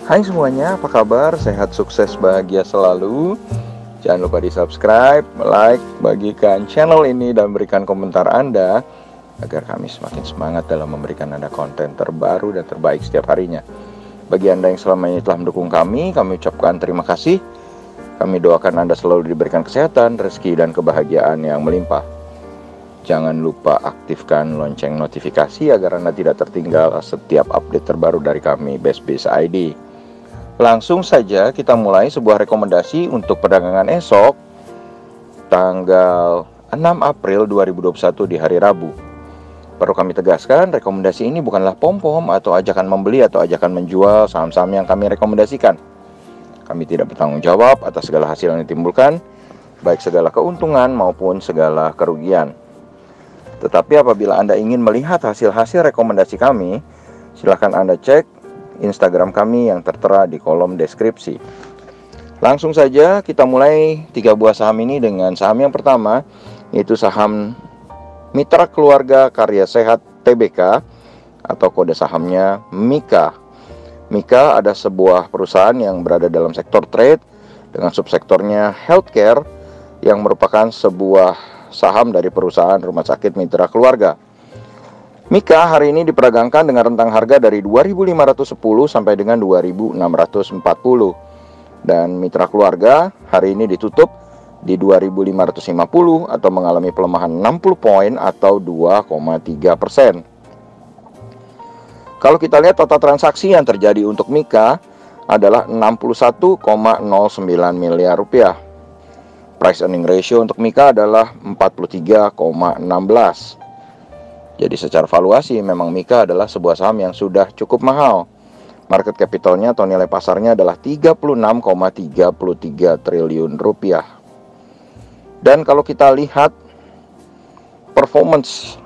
Hai semuanya, apa kabar? Sehat, sukses, bahagia selalu. Jangan lupa di subscribe, like, bagikan channel ini, dan berikan komentar Anda agar kami semakin semangat dalam memberikan Anda konten terbaru dan terbaik setiap harinya. Bagi Anda yang selama ini telah mendukung kami ucapkan terima kasih. Kami doakan Anda selalu diberikan kesehatan, rezeki, dan kebahagiaan yang melimpah. Jangan lupa aktifkan lonceng notifikasi agar Anda tidak tertinggal setiap update terbaru dari kami, Best Biz ID. Langsung saja kita mulai sebuah rekomendasi untuk perdagangan esok tanggal 6 April 2021 di hari Rabu. Perlu kami tegaskan, rekomendasi ini bukanlah pom-pom atau ajakan membeli atau ajakan menjual saham-saham yang kami rekomendasikan. Kami tidak bertanggung jawab atas segala hasil yang ditimbulkan, baik segala keuntungan maupun segala kerugian. Tetapi apabila Anda ingin melihat hasil-hasil rekomendasi kami, silakan Anda cek Instagram kami yang tertera di kolom deskripsi. Langsung saja kita mulai 3 buah saham ini dengan saham yang pertama, yaitu saham Mitra Keluarga Karya Sehat Tbk atau kode sahamnya MIKA. MIKA ada sebuah perusahaan yang berada dalam sektor trade dengan subsektornya healthcare yang merupakan sebuah saham dari perusahaan rumah sakit Mitra Keluarga. MIKA hari ini diperdagangkan dengan rentang harga dari 2.510 sampai dengan 2.640. Dan Mitra Keluarga hari ini ditutup di 2.550 atau mengalami pelemahan 60 poin atau 2,3%. Kalau kita lihat total transaksi yang terjadi untuk MIKA adalah 61,09 miliar rupiah. Price earning ratio untuk MIKA adalah 43,16. Jadi secara valuasi memang MIKA adalah sebuah saham yang sudah cukup mahal. Market capitalnya atau nilai pasarnya adalah 36,33 triliun rupiah. Dan kalau kita lihat performance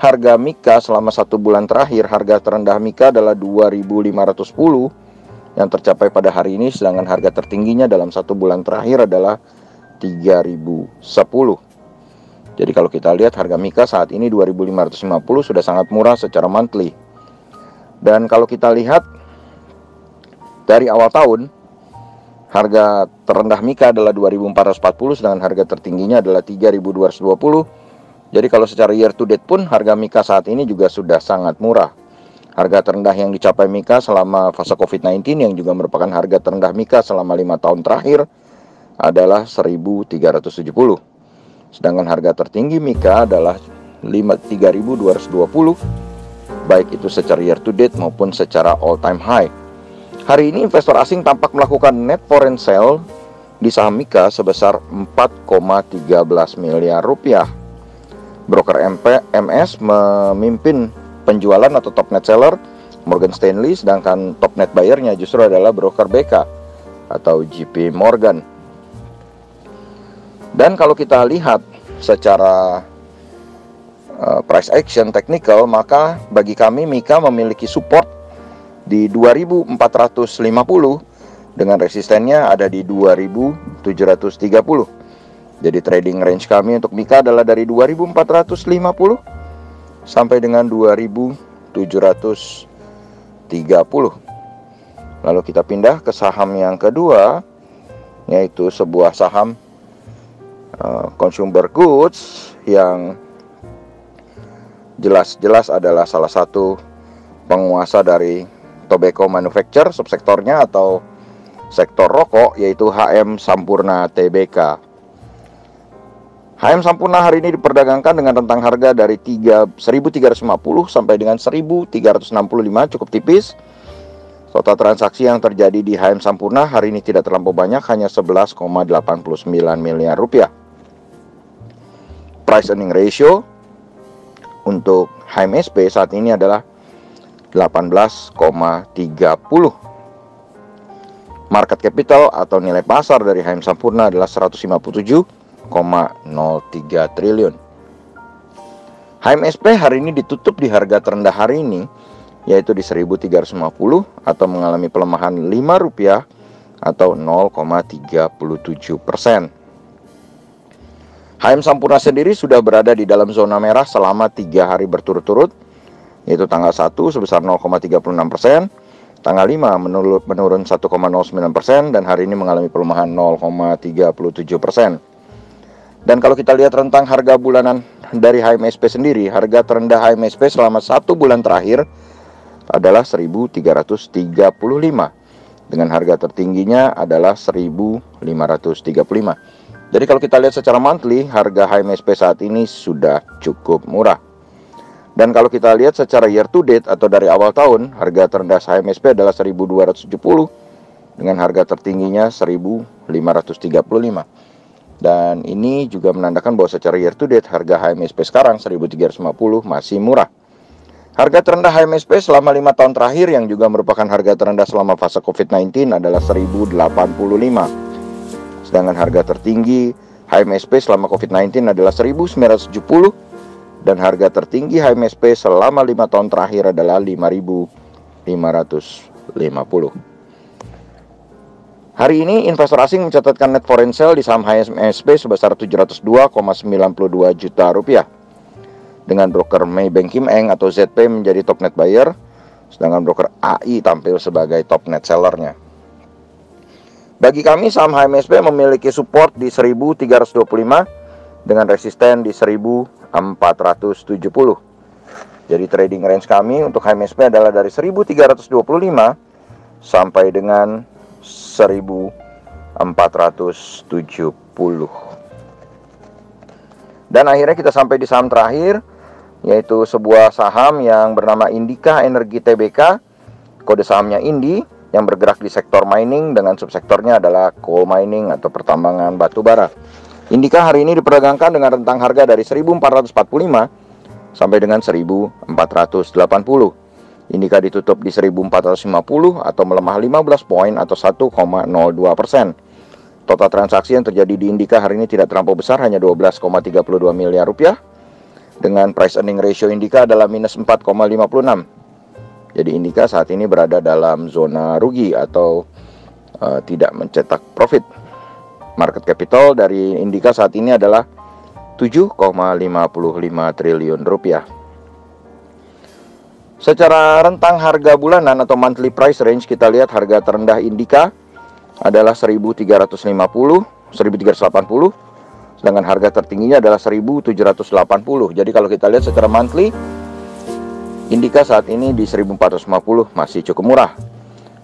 harga MIKA selama 1 bulan terakhir, harga terendah MIKA adalah 2.510 yang tercapai pada hari ini, sedangkan harga tertingginya dalam 1 bulan terakhir adalah 3.010. Jadi kalau kita lihat harga MIKA saat ini 2.550 sudah sangat murah secara monthly. Dan kalau kita lihat dari awal tahun, harga terendah MIKA adalah 2.440, sedangkan harga tertingginya adalah 3.220. Jadi kalau secara year to date pun harga MIKA saat ini juga sudah sangat murah. Harga terendah yang dicapai MIKA selama fase COVID-19 yang juga merupakan harga terendah MIKA selama 5 tahun terakhir adalah 1.370. Sedangkan harga tertinggi MIKA adalah 3.220, baik itu secara year to date maupun secara all time high. Hari ini investor asing tampak melakukan net foreign sale di saham MIKA sebesar 4,13 miliar rupiah. Broker MS memimpin penjualan atau top net seller Morgan Stanley, sedangkan top net buyernya justru adalah broker BK atau JP Morgan. Dan kalau kita lihat secara price action technical, maka bagi kami MIKA memiliki support di 2.450 dengan resistennya ada di 2.730. Jadi trading range kami untuk MIKA adalah dari 2.450 sampai dengan 2.730. Lalu kita pindah ke saham yang kedua, yaitu sebuah saham consumer goods yang jelas-jelas adalah salah satu penguasa dari tobacco manufacture subsektornya atau sektor rokok, yaitu HM Sampurna Tbk. HM Sampurna hari ini diperdagangkan dengan rentang harga dari 1.350 sampai dengan 1.365, cukup tipis. Total transaksi yang terjadi di HM Sampurna hari ini tidak terlampau banyak, hanya 11,89 miliar rupiah. Price earning ratio untuk HMSP saat ini adalah 18,30. Market capital atau nilai pasar dari HM Sampurna adalah 157,03 triliun. HMSP hari ini ditutup di harga terendah hari ini, yaitu di 1.350 atau mengalami pelemahan Rp5 atau 0,37%. HM Sampurna sendiri sudah berada di dalam zona merah selama 3 hari berturut-turut, yaitu tanggal 1 sebesar 0,36%, tanggal 5 menurun 1,09%, dan hari ini mengalami pelemahan 0,37%. Dan kalau kita lihat rentang harga bulanan dari HMSP sendiri, harga terendah HMSP selama 1 bulan terakhir adalah 1.335, dengan harga tertingginya adalah 1.535. Jadi kalau kita lihat secara monthly, harga HMSP saat ini sudah cukup murah. Dan kalau kita lihat secara year to date atau dari awal tahun, harga terendah HMSP adalah 1.270 dengan harga tertingginya 1.535. Dan ini juga menandakan bahwa secara year to date harga HMSP sekarang 1.350 masih murah. Harga terendah HMSP selama 5 tahun terakhir yang juga merupakan harga terendah selama fase COVID-19 adalah 1.085. Sedangkan harga tertinggi HMSP selama COVID-19 adalah 1.970, dan harga tertinggi HMSP selama 5 tahun terakhir adalah 5.550. Hari ini investor asing mencatatkan net foreign sale di saham HMSP sebesar 702,92 juta rupiah, dengan broker Maybank Kim Eng atau ZP menjadi top net buyer, sedangkan broker AI tampil sebagai top net sellernya. Bagi kami, saham HMSP memiliki support di 1.325 dengan resisten di 1.470. Jadi trading range kami untuk HMSP adalah dari 1.325 sampai dengan 1.470. Dan akhirnya kita sampai di saham terakhir, yaitu sebuah saham yang bernama Indika Energi Tbk, kode sahamnya INDI, yang bergerak di sektor mining dengan subsektornya adalah coal mining atau pertambangan batu bara. Indika hari ini diperdagangkan dengan rentang harga dari 1.445 sampai dengan 1.480. Indika ditutup di 1.450 atau melemah 15 poin atau 1,02%. Total transaksi yang terjadi di Indika hari ini tidak terlampau besar, hanya 12,32 miliar rupiah. Dengan price earning ratio Indika adalah minus 4,56. Jadi Indika saat ini berada dalam zona rugi atau tidak mencetak profit. Market capital dari Indika saat ini adalah 7,55 triliun rupiah. Secara rentang harga bulanan atau monthly price range, kita lihat harga terendah Indika adalah 1.350, 1.380, sedangkan harga tertingginya adalah 1.780. Jadi kalau kita lihat secara monthly, Indika saat ini di 1.450 masih cukup murah.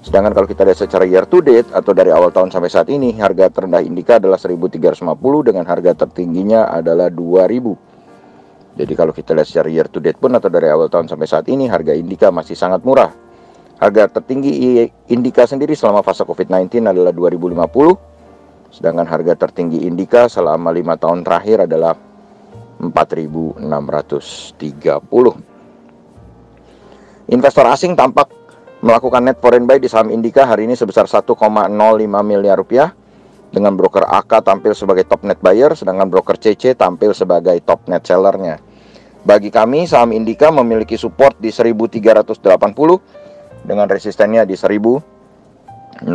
Sedangkan kalau kita lihat secara year to date atau dari awal tahun sampai saat ini, harga terendah Indika adalah 1.350 dengan harga tertingginya adalah 2.000. Jadi kalau kita lihat secara year to date pun atau dari awal tahun sampai saat ini, harga Indika masih sangat murah. Harga tertinggi Indika sendiri selama fase COVID-19 adalah 2.050, sedangkan harga tertinggi Indika selama 5 tahun terakhir adalah 4.630. Investor asing tampak melakukan net foreign buy di saham Indika hari ini sebesar 1,05 miliar rupiah, dengan broker AK tampil sebagai top net buyer, sedangkan broker CC tampil sebagai top net sellernya. Bagi kami, saham Indika memiliki support di 1.380 dengan resistennya di 1.615.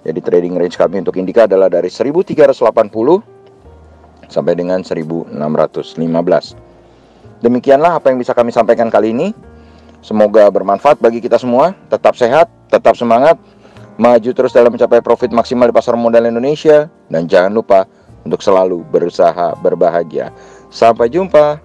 Jadi trading range kami untuk Indika adalah dari 1.380 sampai dengan 1.615. Demikianlah apa yang bisa kami sampaikan kali ini. Semoga bermanfaat bagi kita semua. Tetap sehat, tetap semangat, maju terus dalam mencapai profit maksimal di pasar modal Indonesia. Dan jangan lupa untuk selalu berusaha berbahagia. Sampai jumpa.